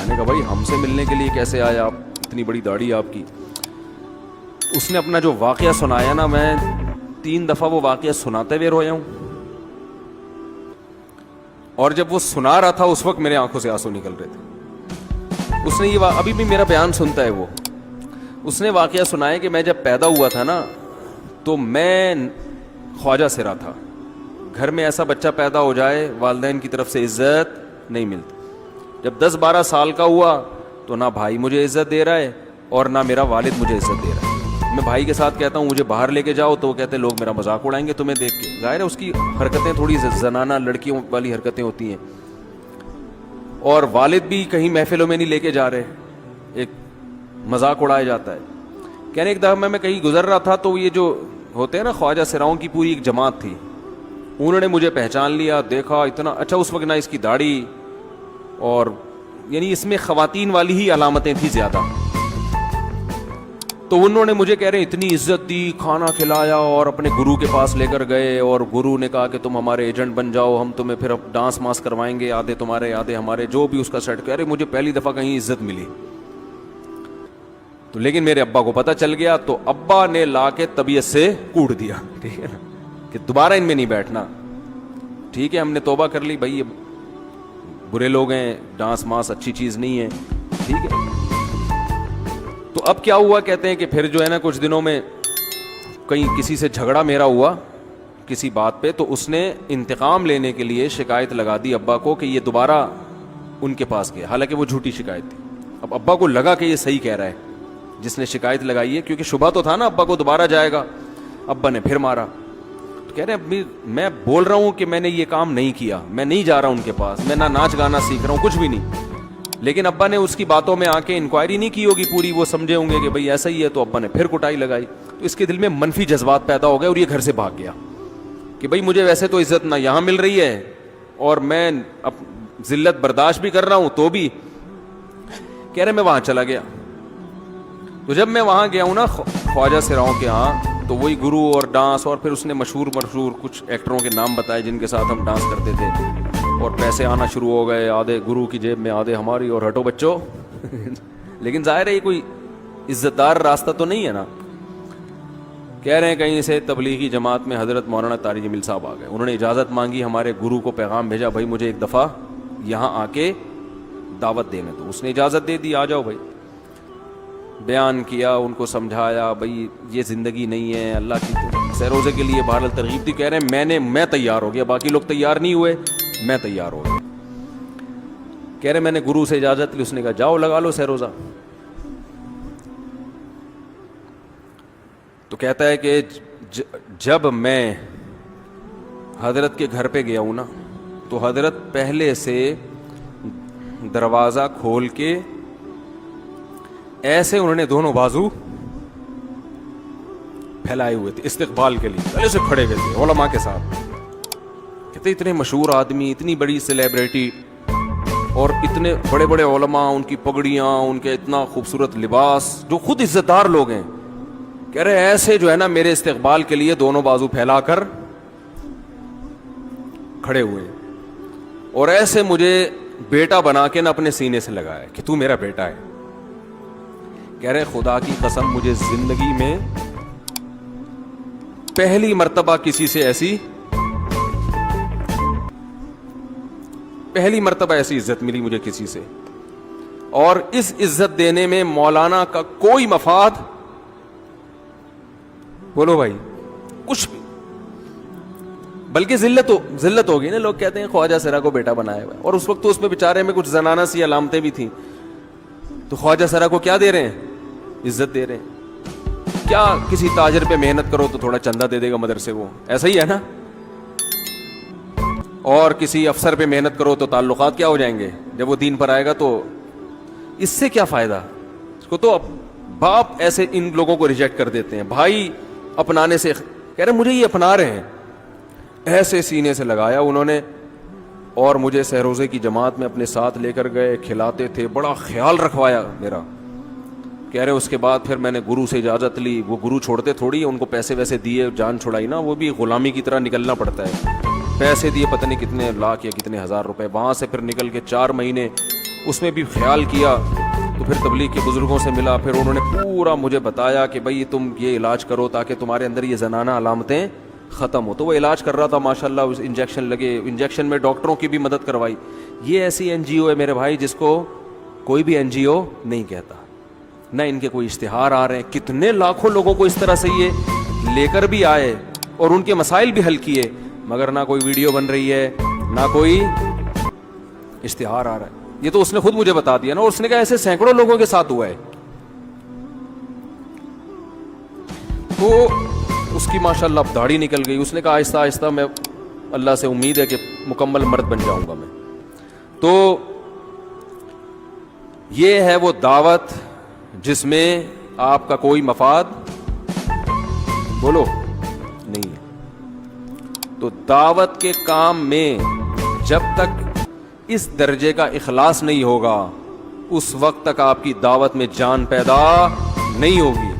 میں نے کہا بھائی ہم سے ملنے کے لیے کیسے آیا آپ, اتنی بڑی داڑھی آپ کی. اس نے اپنا جو واقعہ سنایا نا, میں 3 دفعہ وہ واقعہ سناتے ہوئے رویا ہوں, اور جب وہ سنا رہا تھا اس وقت میرے آنکھوں سے آنسو نکل رہے تھے. اس نے یہ ابھی بھی میرا بیان سنتا ہے, اس نے واقعہ سنایا کہ میں جب پیدا ہوا تھا نا تو میں خواجہ سرا تھا. گھر میں ایسا بچہ پیدا ہو جائے والدین کی طرف سے عزت نہیں ملتی. جب 10-12 سال کا ہوا تو نہ بھائی مجھے عزت دے رہا ہے اور نہ میرا والد مجھے عزت دے رہا ہے. میں بھائی کے ساتھ کہتا ہوں مجھے باہر لے کے جاؤ تو وہ کہتے ہیں لوگ میرا مذاق اڑائیں گے تمہیں دیکھ کے. ظاہر ہے اس کی حرکتیں تھوڑی زنانہ لڑکیوں والی حرکتیں ہوتی ہیں, اور والد بھی کہیں محفلوں میں نہیں لے کے جا رہے, ایک مذاق اڑایا جاتا ہے. کہنے ایک دفعہ میں کہیں گزر رہا تھا تو یہ جو ہوتے ہیں نا خواجہ سراؤں کی پوری ایک جماعت تھی, انہوں نے مجھے پہچان لیا, دیکھا اتنا اچھا. اس وقت نہ اس کی داڑھی, اور یعنی اس میں خواتین والی ہی علامتیں تھیں زیادہ. تو انہوں نے مجھے کہہ رہے اتنی عزت دی, کھانا کھلایا اور اپنے گرو کے پاس لے کر گئے, اور گرو نے کہا کہ تم ہمارے ایجنٹ بن جاؤ, ہم تمہیں پھر اب ڈانس ماس کروائیں گے, آدھے تمہارے آدھے ہمارے, جو بھی اس کا سیٹ. کہہ رہے مجھے پہلی دفعہ کہیں عزت ملی. تو لیکن میرے ابا کو پتہ چل گیا تو ابا نے لا کے طبیعت سے کوٹ دیا, ٹھیک ہے نا, کہ دوبارہ ان میں نہیں بیٹھنا. ٹھیک ہے ہم نے توبہ کر لی, بھائی یہ برے لوگ ہیں, ڈانس ماس اچھی چیز نہیں ہے, ٹھیک ہے. تو اب کیا ہوا, کہتے ہیں کہ پھر جو ہے نا کچھ دنوں میں کہیں کسی سے جھگڑا میرا ہوا کسی بات پہ, تو اس نے انتقام لینے کے لیے شکایت لگا دی ابا کو کہ یہ دوبارہ ان کے پاس گیا, حالانکہ وہ جھوٹی شکایت تھی. اب ابا کو لگا کہ یہ صحیح کہہ رہا ہے جس نے شکایت لگائی ہے, کیونکہ شبہ تو تھا نا ابا کو دوبارہ جائے گا. ابا نے پھر مارا. تو کہہ رہے ہیں میں بول رہا ہوں کہ میں نے یہ کام نہیں کیا, میں نہیں جا رہا ہوں ان کے پاس, میں نہ ناچ گانا سیکھ رہا ہوں, کچھ بھی نہیں. لیکن ابا نے اس کی باتوں میں آ کے انکوائری نہیں کی ہوگی پوری, وہ سمجھے ہوں گے کہ بھئی ایسا ہی ہے, تو ابا نے پھر کٹائی لگائی. تو اس کے دل میں منفی جذبات پیدا ہو گئے اور یہ گھر سے بھاگ گیا کہ بھئی مجھے ویسے تو عزت نہ یہاں مل رہی ہے اور میں اب ذلت برداشت بھی کر رہا ہوں, تو بھی کہہ رہے میں وہاں چلا گیا. تو جب میں وہاں گیا ہوں نا خواجہ سراؤں کے ہاں, تو وہی گرو اور ڈانس, اور پھر اس نے مشہور کچھ ایکٹروں کے نام بتائے جن کے ساتھ ہم ڈانس کرتے تھے, اور پیسے آنا شروع ہو گئے, آدھے گرو کی جیب میں آدھے ہماری, اور ہٹو بچوں. لیکن ظاہر ہے یہ کوئی عزت دار راستہ تو نہیں ہے نا. کہہ رہے ہیں کہیں سے تبلیغی جماعت میں حضرت مولانا طارق جمیل صاحب آ گئے, انہوں نے اجازت مانگی, ہمارے گرو کو پیغام بھیجا بھائی مجھے ایک دفعہ یہاں آ کے دعوت دینے دو. اس نے اجازت دے دی, آ جاؤ بھائی. بیان کیا, ان کو سمجھایا بھائی یہ زندگی نہیں ہے, اللہ کی سیروزے کے لیے بہرحال ترغیب دی. کہہ رہے ہیں میں تیار ہو گیا, باقی لوگ تیار نہیں ہوئے, میں تیار ہو گیا. کہہ رہے میں نے گرو سے اجازت لی, اس نے کہا جاؤ لگا لو سیروزہ. تو کہتا ہے کہ جب میں حضرت کے گھر پہ گیا ہوں نا, تو حضرت پہلے سے دروازہ کھول کے ایسے انہوں نے دونوں بازو پھیلائے ہوئے تھے استقبال کے لیے, پہلے سے کھڑے ہوئے تھے علماء کے ساتھ. کہتے اتنے مشہور آدمی, اتنی بڑی سیلیبریٹی, اور اتنے بڑے بڑے علماء, ان کی پگڑیاں, ان کے اتنا خوبصورت لباس, جو خود عزت دار لوگ ہیں. کہہ رہے ایسے جو ہے نا میرے استقبال کے لیے دونوں بازو پھیلا کر کھڑے ہوئے, اور ایسے مجھے بیٹا بنا کے نا اپنے سینے سے لگایا کہ تو میرا بیٹا ہے. کہہ رہے خدا کی قسم مجھے زندگی میں پہلی مرتبہ کسی سے پہلی مرتبہ ایسی عزت ملی مجھے کسی سے, اور اس عزت دینے میں مولانا کا کوئی مفاد, بولو بھائی, کچھ بھی, بلکہ ذلت ہوگی نا. لوگ کہتے ہیں خواجہ سرا کو بیٹا بنایا ہوا ہے, اور اس وقت تو اس میں بیچارے میں کچھ زنانہ سی علامتیں بھی تھیں. تو خواجہ سرا کو کیا دے رہے ہیں, عزت دے رہے ہیں. کیا کسی تاجر پہ محنت کرو تو تھوڑا چندہ دے دے گا مدرسے, وہ ایسا ہی ہے نا. اور کسی افسر پہ محنت کرو تو تعلقات کیا ہو جائیں گے, جب وہ دین پر آئے گا تو اس سے کیا فائدہ. اس کو تو باپ ایسے ان لوگوں کو ریجیکٹ کر دیتے ہیں, بھائی اپنانے سے. کہہ رہے مجھے یہ اپنا رہے ہیں, ایسے سینے سے لگایا انہوں نے, اور مجھے سہروزے کی جماعت میں اپنے ساتھ لے کر گئے, کھلاتے تھے, بڑا خیال رکھوایا میرا. کہہ رہے اس کے بعد پھر میں نے گرو سے اجازت لی. وہ گرو چھوڑتے تھوڑی, ان کو پیسے ویسے دیے, جان چھڑائی نا, وہ بھی غلامی کی طرح نکلنا پڑتا ہے. پیسے دیے پتہ نہیں کتنے لاکھ یا کتنے ہزار روپے. وہاں سے پھر نکل کے 4 مہینے اس میں بھی خیال کیا تو پھر تبلیغ کے بزرگوں سے ملا, پھر انہوں نے پورا مجھے بتایا کہ بھائی تم یہ علاج کرو تاکہ تمہارے اندر یہ زنانہ علامتیں ختم ہو. تو وہ علاج کر رہا تھا ماشاءاللہ, انجیکشن لگے, انجیکشن میں ڈاکٹروں کی بھی مدد کروائی. یہ ایسی این جی او ہے میرے بھائی جس کو کوئی بھی این جی او نہیں کہتا, نہ ان کے کوئی اشتہار آ رہے ہیں. کتنے لاکھوں لوگوں کو اس طرح سے یہ لے کر بھی آئے اور ان کے مسائل بھی حل کیے, مگر نہ کوئی ویڈیو بن رہی ہے نہ کوئی اشتہار آ رہا ہے. یہ تو اس نے خود مجھے بتا دیا نا, اور اس نے کہا ایسے سینکڑوں لوگوں کے ساتھ ہوا ہے. تو اس کی ماشاءاللہ اب داڑھی نکل گئی. اس نے کہا آہستہ آہستہ میں اللہ سے امید ہے کہ مکمل مرد بن جاؤں گا میں. تو یہ ہے وہ دعوت جس میں آپ کا کوئی مفاد بولو نہیں ہے. تو دعوت کے کام میں جب تک اس درجے کا اخلاص نہیں ہوگا اس وقت تک آپ کی دعوت میں جان پیدا نہیں ہوگی.